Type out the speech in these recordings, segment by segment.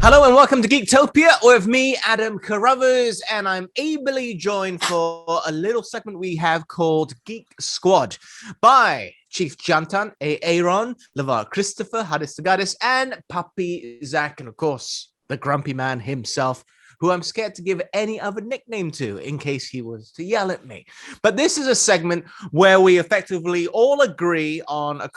Hello and welcome to Geektopia with me, Adam Carruthers, and I'm ably joined for a little segment we have called Geek Squad by Chief Jantan, Aaron, Lavar Christopher, Hadis Tagadis, and Puppy Zach, and of course, the grumpy man himself, who I'm scared to give any other nickname to in case he was to yell at me. But this is a segment where we effectively all agree on a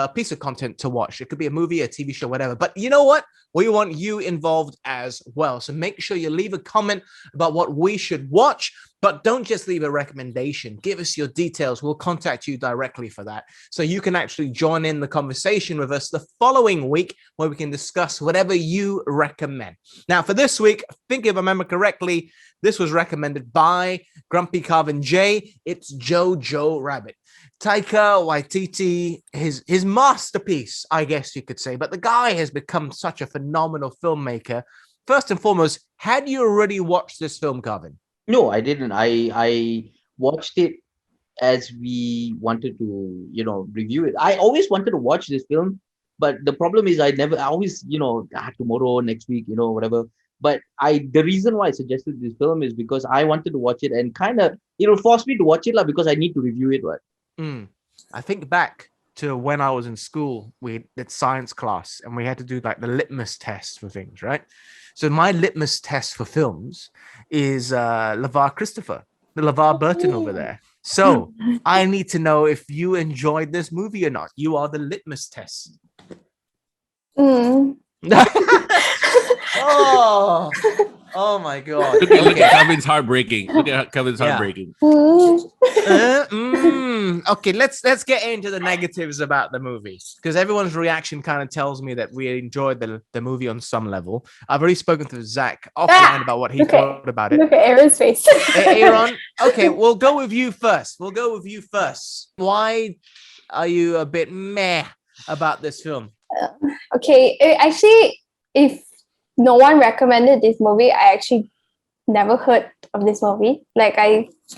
piece of content to watch. It could be a movie, a TV show, whatever. But you know what? We want you involved as well. So make sure you leave a comment about what we should watch, but don't just leave a recommendation. Give us your details. We'll contact you directly for that. So you can actually join in the conversation with us the following week where we can discuss whatever you recommend. Now, for this week, I think if I remember correctly, this was recommended by Grumpy Carvin J. It's Jojo Rabbit. Taika Waititi, his masterpiece, I guess you could say. But the guy has become such a phenomenal filmmaker. First and foremost, had you already watched this film, Carvin? No, I didn't. I watched it as we wanted to, review it. I always wanted to watch this film, but the problem is I always, tomorrow, next week, whatever. But the reason why I suggested this film is because I wanted to watch it and kind of, it'll force me to watch it because I need to review it, right? I think back to when I was in school, we did science class and we had to do like the litmus test for things, right? So my litmus test for films is LeVar Christopher, the LeVar Burton over there. So I need to know if you enjoyed this movie or not. You are the litmus test. Oh my God. Look at Kevin's heartbreaking. Heartbreaking. Okay, let's get into the negatives about the movie, because everyone's reaction kind of tells me that we enjoyed the movie on some level. I've already spoken to Zach offline about what he thought about it. Look at Aaron's face. Aaron, okay, we'll go with you first. Why are you a bit meh about this film? Okay, actually, if no one recommended this movie, I actually never heard of this movie.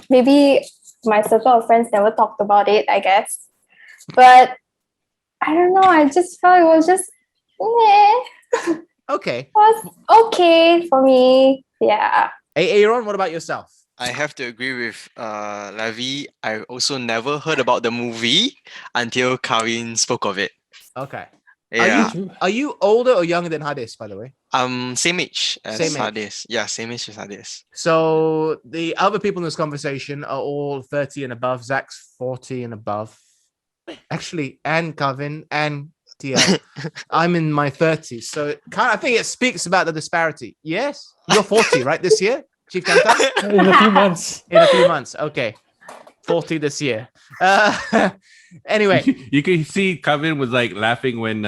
Maybe my circle of friends never talked about it, I guess. But I don't know. I just felt it was just meh. Okay. It was okay for me. Yeah. Hey, Aaron, what about yourself? I have to agree with Lavi. I also never heard about the movie until Karin spoke of it. Okay. Yeah. Are you older or younger than Hadis, by the way? Same age as Same age. Hadis. Yeah, same age as Hadis. So the other people in this conversation are all 30 and above. Zach's 40 and above. Actually, and Kevin and TL. I'm in my 30s. So I think it speaks about the disparity. Yes? You're 40, right, this year? Chief Kantan? In a few months. In a few months. Okay. 40 this year. Anyway. You can see Kevin was like laughing when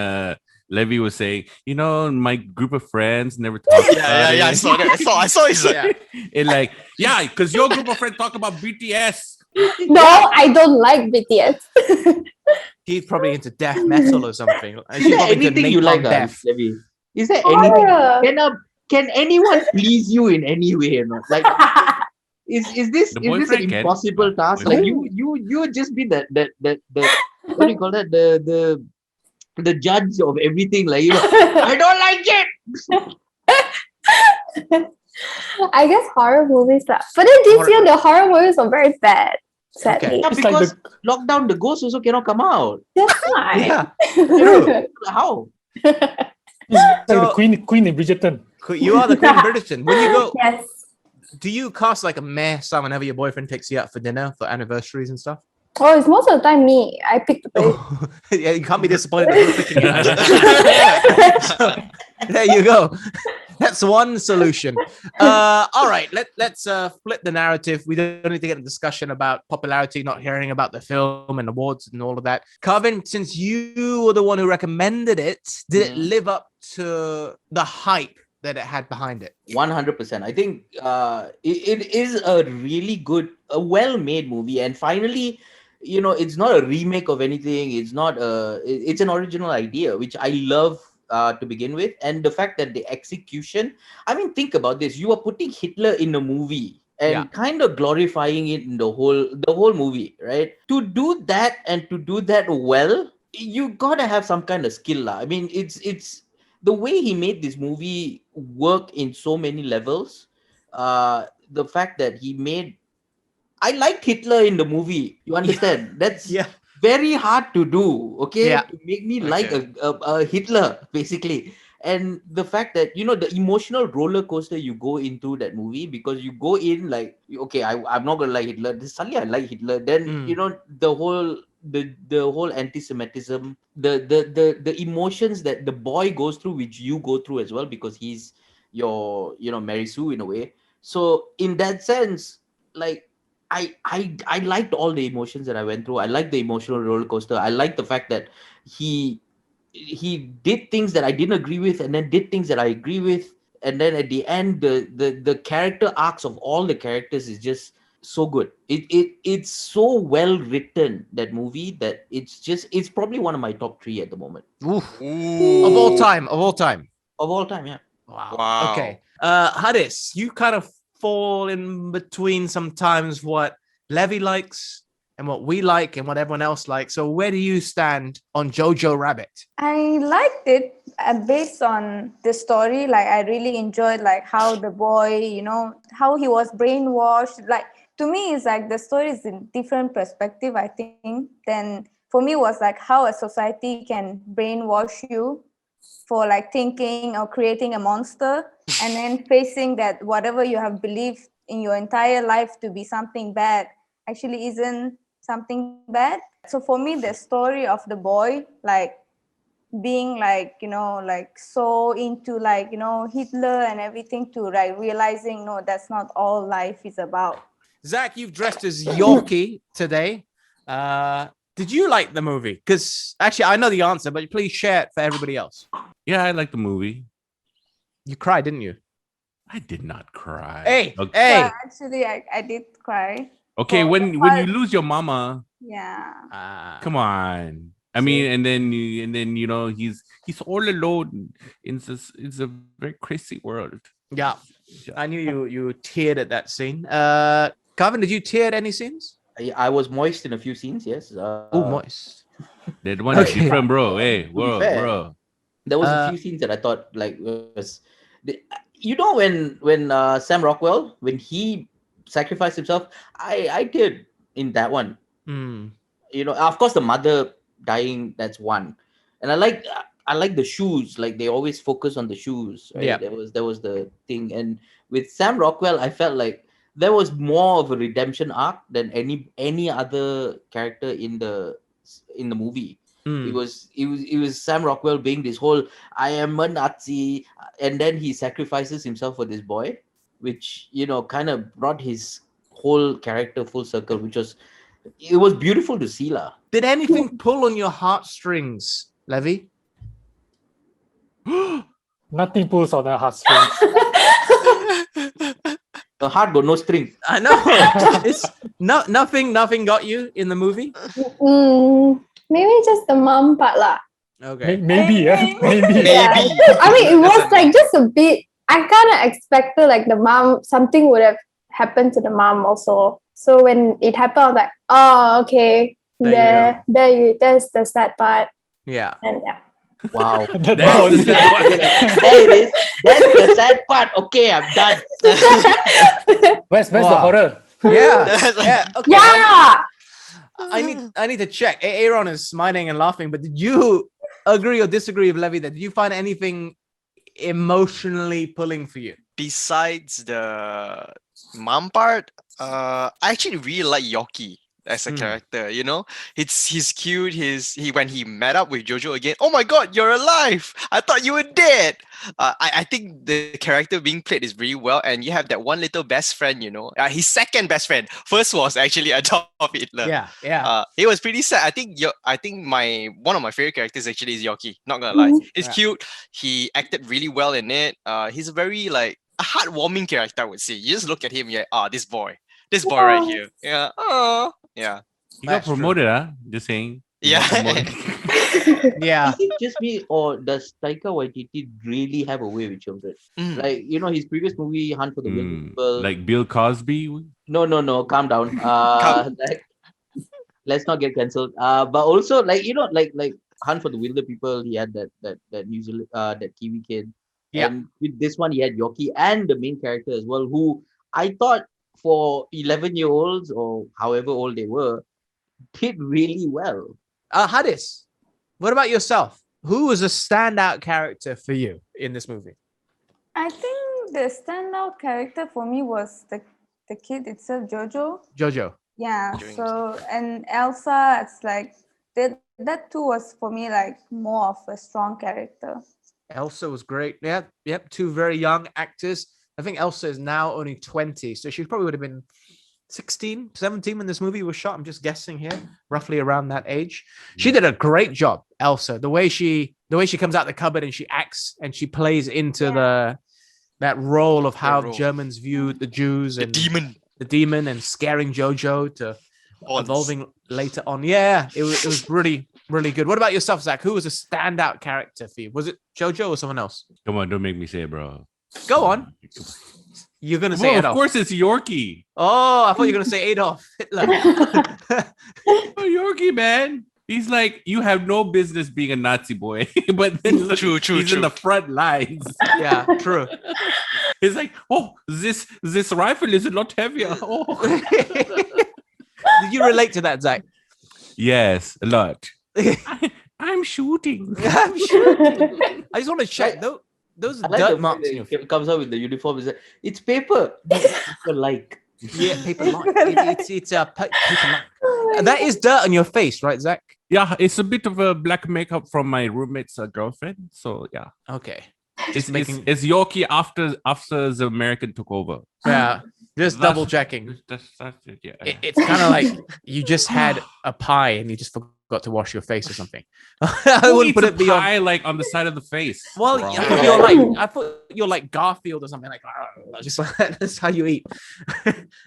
Levy was saying, my group of friends never talk about it. I saw that. I saw his because your group of friends talk about BTS. No, I don't like BTS. He's probably into death metal or something. Is there anything you like, Levy? Is there anything? Can anyone please you in any way or not? Like, is this an impossible task? Like you just be the what do you call that? The judge of everything. Like, I don't like it. I guess horror movies lah. But then this year the horror movies are very bad. Sadly. Okay. Yeah, because lockdown, the ghosts also cannot come out. That's why. Yeah. How? Like the Queen in Bridgerton. You are the Queen of Bridgerton. When you go, Yes. do you cast like a meh son whenever your boyfriend takes you out for dinner for anniversaries and stuff? Oh, it's most of the time me. I pick the place. Oh, yeah, you can't be disappointed. So, there you go. That's one solution. All right, let's flip the narrative. We don't need to get a discussion about popularity, not hearing about the film and awards and all of that. Carvin, since you were the one who recommended it, did it live up to the hype that it had behind it? 100%. I think it is a really good, a well-made movie, and finally, it's not a remake of anything. It's not it's an original idea, which I love to begin with. And the fact that the execution, I mean, think about this. You are putting Hitler in a movie and kind of glorifying it in the whole movie, right? To do that and to do that well, you gotta have some kind of skill. I mean, it's the way he made this movie work in so many levels. The fact that he made, I liked Hitler in the movie. You understand? That's Yeah. very hard to do. Okay, Yeah. to make me like Okay. a Hitler basically. And the fact that the emotional roller coaster you go into that movie, because you go in like, okay, I'm not gonna like Hitler. Then suddenly I like Hitler. Then Mm. the whole anti-Semitism, the emotions that the boy goes through, which you go through as well, because he's your Mary Sue in a way. So in that sense, like, I liked all the emotions that I went through. I liked the emotional roller coaster. I liked the fact that he he did things that I didn't agree with, and then did things that I agree with, and then at the end, the character arcs of all the characters is just so good. It's so well written, that movie, that it's probably one of my top three at the moment Oof. Ooh. Of all time. Of all time. of all time. Yeah. Wow. Wow. Okay. Hadis, you kind of fall in between sometimes what Levy likes and what we like and what everyone else likes. So where do you stand on Jojo Rabbit? I liked it based on the story. Like, I really enjoyed like how the boy, how he was brainwashed. Like, to me, it's like the story is in different perspective, I think. Then for me, was like how a society can brainwash you for like thinking or creating a monster, and then facing that whatever you have believed in your entire life to be something bad actually isn't something bad. So for me, the story of the boy, like being like, like so into like, Hitler and everything, to like realizing, no, that's not all life is about. Zach, you've dressed as Yorkie today. Did you like the movie? Because actually, I know the answer, but please share it for everybody else. Yeah, I like the movie. You cried, didn't you? I did not cry. Hey, Okay, hey. But actually, I did cry. okay, for when the when you part- lose your mama, Yeah. come on. I mean, and then he's all alone in this. It's a very crazy world. Yeah, I knew you teared at that scene. Calvin, did you tear at any scenes? I was moist in a few scenes. Yes. Oh, moist. That one is Okay. different, bro. Hey, be bro, fair, bro. there was a few scenes that I thought like was, when Sam Rockwell, when he sacrificed himself, I did in that one. Mm. Of course, the mother dying, that's one. And I like the shoes, like they always focus on the shoes, right? Yeah. There was the thing. And with Sam Rockwell, I felt like there was more of a redemption arc than any other character in the movie. It Mm. was Sam Rockwell being this whole, I am a Nazi, and then he sacrifices himself for this boy, which kind of brought his whole character full circle, which was, it was beautiful to see lah. Did anything pull on your heartstrings, Levy? Nothing pulls on the heartstrings. The heart got no strings. I know. It's nothing got you in the movie. Maybe just the mom part lah. Okay. Maybe, yeah. Maybe. Yeah. I mean, it was like just a bit. I kind of expected like the mom, something would have happened to the mom also. So when it happened, I was like, oh, okay, there's the sad part. Yeah. And yeah. Wow. That was There it is. That's the sad part. Okay, I'm done. Where's the Wow. horror? Yeah. Yeah. Okay. Yeah. I need to check. Aaron is smiling and laughing, but did you agree or disagree with Levy that did you find anything emotionally pulling for you? Besides the mom part, I actually really like Yoki as a character. He's cute. He when he met up with Jojo again. Oh my God, you're alive! I thought you were dead. I think the character being played is really well, and you have that one little best friend. His second best friend. First was actually Adolf Hitler. Yeah. It was pretty sad. I think one of my favorite characters actually is Yoki. Not gonna lie, he's cute. He acted really well in it. He's a very like a heartwarming character, I would say. You just look at him, this boy right here. Yeah. Oh, yeah. He got That's true. promoted, Just saying. He Yeah. got promoted. Yeah. Is it just me, or does Taika Waititi really have a way with children? Mm. Like, his previous movie, Hunt for the Wilder People. Like Bill Cosby. No, calm down. Like, let's not get cancelled. But also, like, Hunt for the Wilder People, he had that New Zealand that Kiwi kid. Yeah. And with this one, he had Yoki and the main character as well, who I thought for 11-year-olds or however old they were, did really well. Hadis, what about yourself? Who was a standout character for you in this movie? I think the standout character for me was the kid itself, Jojo. Jojo. Yeah. Doing- So and Elsa, it's like that too was for me like more of a strong character. Elsa was great. Yeah, yep. Two very young actors. I think Elsa is now only 20, so she probably would have been 16, 17 when this movie was shot. I'm just guessing here, roughly around that age. She did a great job, Elsa. The way she comes out the cupboard and she acts and she plays into that role of how role. Germans viewed the Jews The and demon. the demon and scaring Jojo to evolving later on. Yeah, it was really, really good. What about yourself, Zach? Who was a standout character for you? Was it Jojo or someone else? Come on, don't make me say it, bro. Go on. You're gonna say Well, Adolf. of course it's Yorkie. Oh, I thought you were gonna say Adolf Hitler. Oh, Yorkie, man. He's like, you have no business being a Nazi boy, but then look, True, he's in the front lines. Yeah, true. He's like, oh, this rifle is a lot heavier. Oh, Did you relate to that, Zach? yes, a lot. I'm shooting. I'm shooting. I just want to check. Those I like dirt the marks fact in your that it comes out with the uniform. Is that it's paper. People like. yeah, paper like. It's a paper like. That is dirt on your face, right, Zach? Yeah, it's a bit of a black makeup from my roommate's girlfriend. So yeah, Okay. it's making- it's Yorkie after the American took over. Yeah. Just That's- double checking. That's it, yeah. It's kind of like you just had a pie and you just forgot to wash your face or something. I Who wouldn't eats put a it beyond. pie, like on the side of the face. Well, bro? I thought you're like Garfield or something like just like that's how you eat.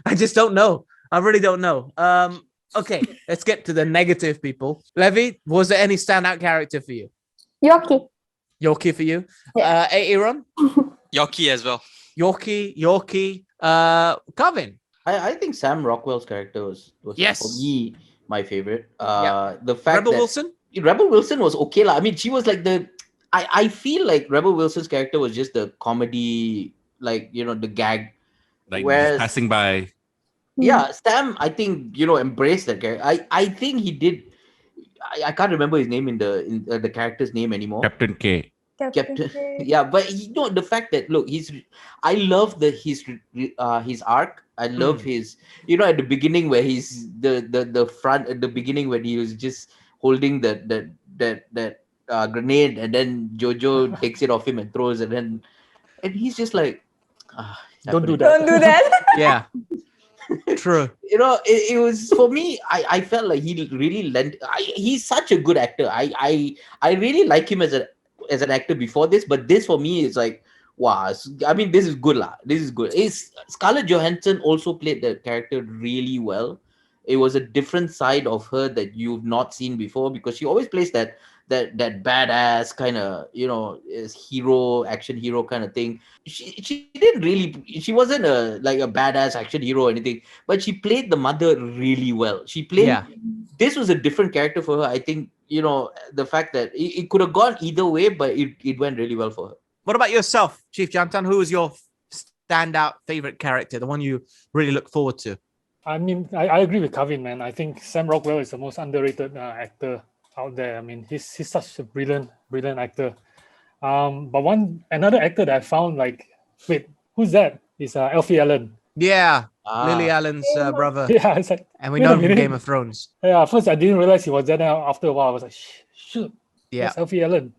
I just don't know. I really don't know. Okay, let's get to the negative people. Levi, was there any standout character for you? Yoki. Yorkie for you? Yeah. Aaron? Yoki as well. Yorkie. Kevin. I think Sam Rockwell's character was Yes. for me my favorite. Yeah. The fact Rebel that Wilson? Rebel Wilson was okay. I mean, she was like I feel like Rebel Wilson's character was just the comedy, like, the gag. Like Whereas- just passing by. Yeah, Sam, I think, embraced that character. I think he did. I can't remember his name in the character's name anymore. Captain K. Captain, yeah, but the fact that look, I love his arc. I love his, at the beginning where he's the front at the beginning when he was just holding that grenade, and then Jojo takes it off him and throws it, and he's just like, Don't do that. Don't do that. Yeah. True. It was for me. I felt like he really he's such a good actor. I really like him as an actor before this, but this for me is like, wow. I mean, this is good lah. This is good. Scarlett Johansson also played the character really well. It was a different side of her that you've not seen before, because she always plays that badass kind of, action hero kind of thing. She didn't really, she wasn't a badass action hero or anything, but she played the mother really well. She played, this was a different character for her. I think, the fact that it could have gone either way, but it went really well for her. What about yourself, Chief Jantan? Who was your standout favorite character, the one you really look forward to? I mean, I agree with Kevin, man. I think Sam Rockwell is the most underrated actor out there. I mean, he's such a brilliant actor. But another actor that I found, like, wait, who's that? Is Alfie Allen. Yeah, Lily Allen's brother. Yeah, it's like, And we wait know a him from minute. Game of Thrones. Yeah, at first I didn't realize he was there. Now after a while, I was like, shoot, Yeah. that's Alfie Allen.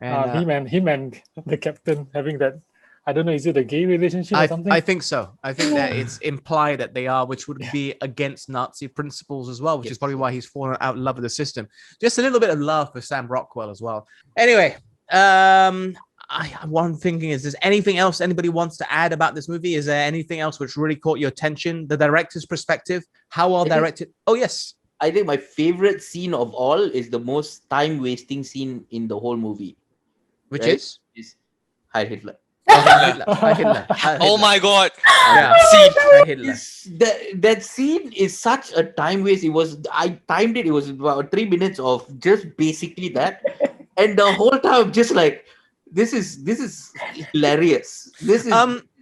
And, Him and the captain having that, I don't know, is it a gay relationship or something? I think so. I think that it's implied that they are, which would be against Nazi principles as well, which is probably why he's fallen out of love with the system. Just a little bit of love for Sam Rockwell as well. Anyway, what I'm thinking is, there's anything else anybody wants to add about this movie? Is there anything else which really caught your attention? The director's perspective, how well directed? Oh, yes. I think my favorite scene of all is the most time-wasting scene in the whole movie. Which Right? is? Is Heil Hitler. Hitler. Oh my god. Yeah. See, Hitler. That scene is such a time waste. I timed it. It was about 3 minutes of just basically that, and the whole time just like this is hilarious. This is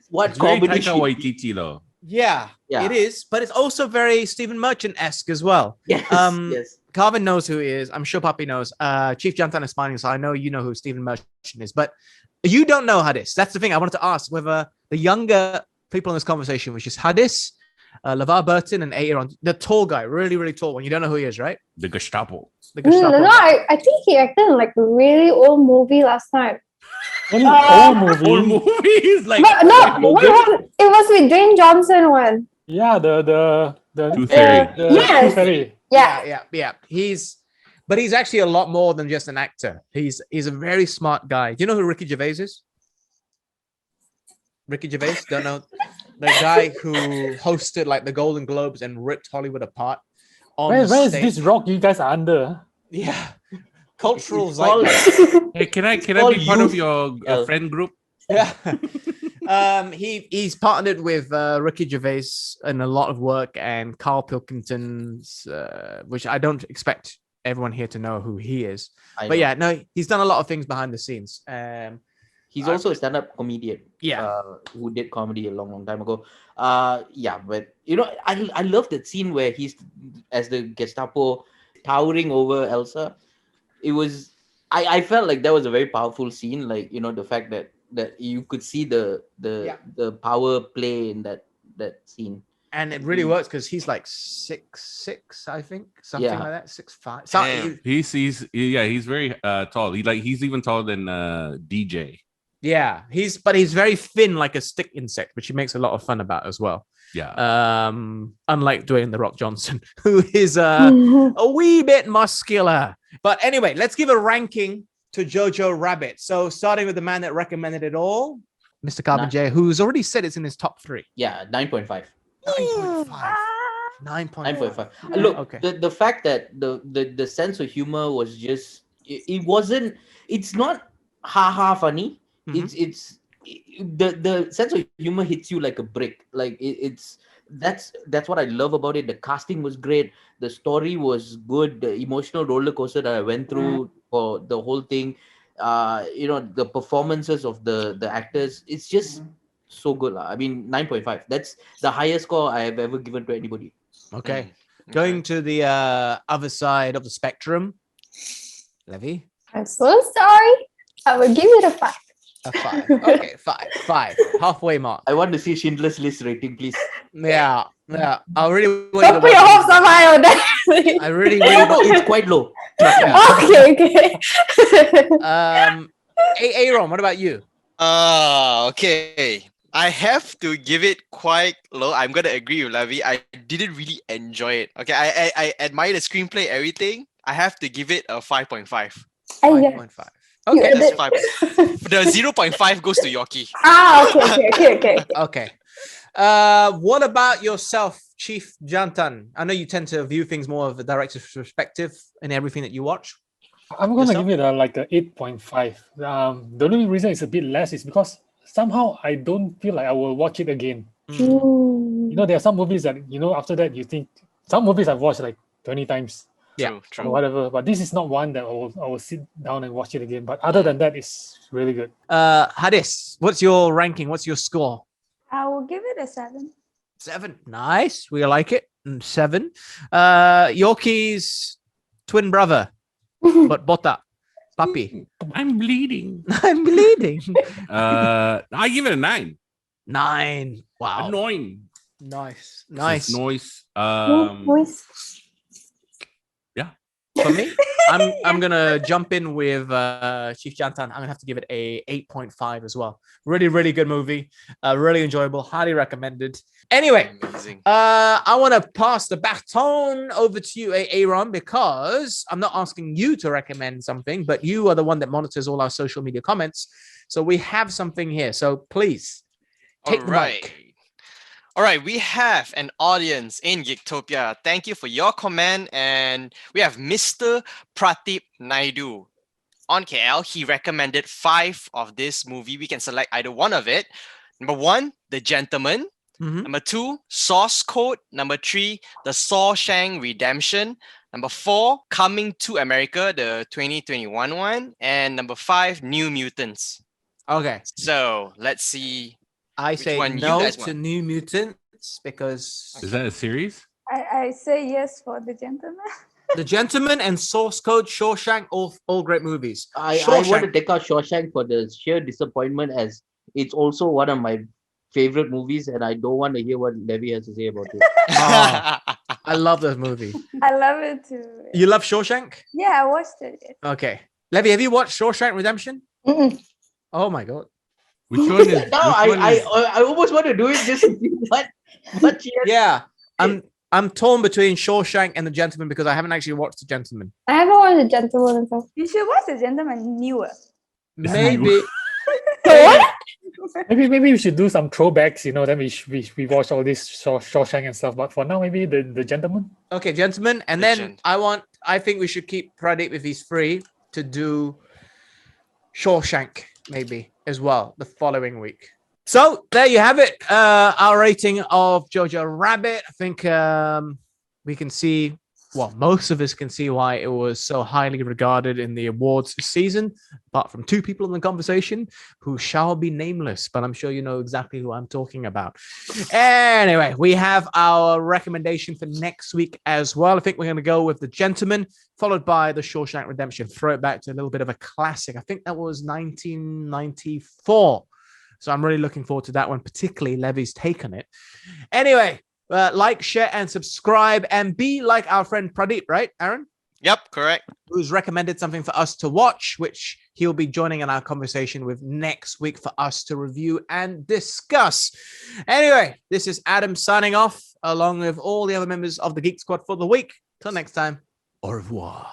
what It's very comedy Taika should be. Waititi though. Yeah, Yeah. it is, but it's also very Stephen Merchant-esque as well. Yes, yes. Carvin knows who he is. I'm sure Puppy knows. Chief Jantan is smiling, so I know you know who Stephen Merchant is, but you don't know Hadis. That's the thing. I wanted to ask whether the younger people in this conversation, which is Hadis, LeVar Burton, and Aaron, the tall guy, really, really tall one. You don't know who he is, right? The Gestapo. The Gestapo No, guy. I think he acted in like a really old movie last time. Only old movie. Old movies like But no, it was with Dwayne Johnson one. Yeah, the Tooth Fairy. Yes. Tooth Fairy. Yeah. But he's actually a lot more than just an actor. He's a very smart guy. Do you know who Ricky Gervais is? Ricky Gervais? Don't know. The guy who hosted like the Golden Globes and ripped Hollywood apart. Where is stage. this rock you guys are under? Yeah. Cultural It's all- zeitgeist. Hey, can I all be part of youth. your friend group? Yeah. He's partnered with Ricky Gervais in a lot of work, and Carl Pilkington's, which I don't expect everyone here to know who he is. I But know. yeah, no, he's done a lot of things behind the scenes. He's also a stand-up comedian. Yeah. Who did comedy a long time ago. Yeah, but I love that scene where he's as the Gestapo towering over Elsa. It was I felt like that was a very powerful scene. Like, the fact that you could see the power play in that scene. And it really works because he's like 6'6", I think, something Yeah. like that, 6'5". Damn. He's very tall. He's even taller than DJ. Yeah, he's very thin, like a stick insect, which he makes a lot of fun about as well. Yeah. Unlike Dwayne the Rock Johnson, who is a wee bit muscular. But anyway, let's give a ranking to Jojo Rabbit. So starting with the man that recommended it all, Mr. Carbon J, who's already said it's in his top 3. Yeah, 9.5. 9.5. 9.5. 9.5. Look, Okay. the fact that the sense of humor was just it's not ha funny. Mhm. It's the sense of humor hits you like a brick. Like that's what I love about it. The casting was great. The story was good. The emotional roller coaster that I went through for the whole thing. The performances of the actors. It's just so good. I mean, 9.5. That's the highest score I have ever given to anybody. Okay. Going to the other side of the spectrum, Levy, I'm so sorry. I will give it a 5. a 5. Okay, 5. Halfway mark. I want to see Schindler's List rating, please. Yeah. I really want you to Don't put your watch hopes up high on that. it. I really It's quite low. yeah. Okay. Aaron, what about you? Okay. I have to give it quite low. I'm gonna agree with Lavi. I didn't really enjoy it. Okay, I admire the screenplay, everything. I have to give it a 5.5. 5.5. You Okay. That's added- 5. The 0.5 goes to Yorkie. Okay. Okay. What about yourself, Chief Jantan? I know you tend to view things more of a director's perspective in everything that you watch. I'm gonna Yourself? give it like a 8.5. The only reason it's a bit less is because somehow I don't feel like I will watch it again. There are some movies that after that you think, some movies I've watched like 20 times Yeah. True. or whatever, but this is not one that I will sit down and watch it again. But other than that, it's really good. Hadis, what's your ranking? What's your score? I will give it a 7. 7. Nice. We like it. 7. Yorkie's twin brother, but botak. Puppy. I'm bleeding. I'm bleeding. I give it a 9. 9. Wow. Annoying. Nice. It's noise. Voice. For me, I'm gonna jump in with Chief Jantan. I'm gonna have to give it a 8.5 as well. Really, really good movie. Really enjoyable. Highly recommended. Anyway, Amazing. I want to pass the baton over to you, Aaron, because I'm not asking you to recommend something, but you are the one that monitors all our social media comments. So we have something here. So please take the mic. All right, we have an audience in Geektopia. Thank you for your comment. And we have Mr. Pratip Naidu on KL. He recommended 5 of this movie. We can select either one of it. Number 1, The Gentleman. Mhm. Number 2, Source Code. Number 3, The Shawshank Redemption. Number 4, Coming to America, the 2021 one. And number 5, New Mutants. Okay. So let's see. I say one you no guys to want? New Mutants because Is that a series? I say yes for The Gentleman. The Gentleman and Source Code, Shawshank, all great movies. I Shawshank. want to take out Shawshank for the sheer disappointment, as it's also one of my favorite movies, and I don't want to hear what Levi has to say about it. I love this movie. I love it too. You love Shawshank? Yeah, I watched it. Yes. Okay. Levy, have you watched Shawshank Redemption? Mm-mm. Oh my god. Which one is? No, I almost want to do it just to see what she has. Yeah. I'm torn between Shawshank and The Gentleman because I haven't actually watched The Gentleman. I haven't watched The Gentleman and stuff. You should watch The Gentleman newer. Maybe. Maybe we should do some throwbacks, then we watch all this Shawshank and stuff. But for now, maybe the Gentleman. Okay, Gentleman. And then Legend. I think we should keep Pradeep if he's free to do Shawshank maybe as well the following week. So there you have it. Our rating of Jojo Rabbit. I think we can see, well, most of us can see why it was so highly regarded in the awards season, apart from 2 people in the conversation who shall be nameless, but I'm sure you know exactly who I'm talking about. Anyway, we have our recommendation for next week as well. I think we're going to go with The Gentleman, followed by The Shawshank Redemption. Throw it back to a little bit of a classic. I think that was 1994. So I'm really looking forward to that one, particularly Levy's take on it. Anyway, like, share, and subscribe, and be like our friend Pradeep, right, Aaron? Yep, correct. Who's recommended something for us to watch, which he'll be joining in our conversation with next week for us to review and discuss. Anyway, this is Adam signing off, along with all the other members of the Geek Squad for the week. Till next time, au revoir.